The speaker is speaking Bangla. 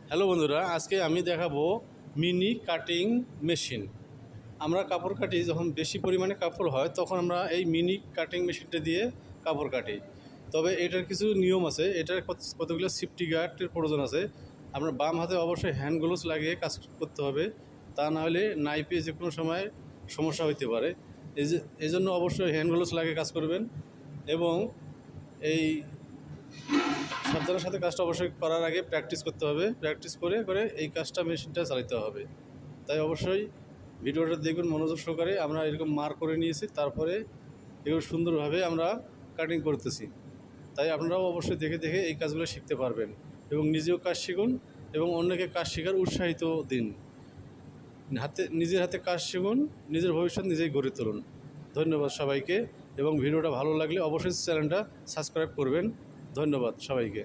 হ্যালো বন্ধুরা, আজকে আমি দেখাবো মিনি কাটিং মেশিন। আমরা কাপড় কাটি যখন বেশি পরিমাণে কাপড় হয় তখন আমরা এই মিনি কাটিং মেশিনটা দিয়ে কাপড় কাটি। তবে এটার কিছু নিয়ম আছে, এটার কতগুলো সেফটি গার্ডের প্রয়োজন আছে। আমরা বাম হাতে অবশ্যই হ্যান্ড গ্লোভস লাগিয়ে কাজ করতে হবে, তা নাহলে নাইফে যে কোনো সময় সমস্যা হইতে পারে। এই জন্য অবশ্যই হ্যান্ড গ্লোভস লাগিয়ে কাজ করবেন এবং এই সাবধানের সাথে কাজটা অবশ্যই করার আগে প্র্যাকটিস করতে হবে। প্র্যাকটিস করে করে এই কাজটা মেশিনটা চালাতে হবে। তাই অবশ্যই ভিডিওটা দেখুন মনোযোগ সহকারে। আমরা এরকম মার্ক করে নিয়েছি, তারপরে এগুলো সুন্দরভাবে আমরা কাটিং করতেছি। তাই আপনারাও অবশ্যই দেখে দেখে এই কাজগুলো শিখতে পারবেন এবং নিজেও কাজ শিখুন এবং অন্যকে কাজ শেখার উৎসাহিত দিন। নিজের হাতে কাজ শিখুন, নিজের ভবিষ্যৎ নিজেই গড়ে তুলুন। ধন্যবাদ সবাইকে এবং ভিডিওটা ভালো লাগলে অবশ্যই চ্যানেলটা সাবস্ক্রাইব করবেন। ধন্যবাদ সবাইকে।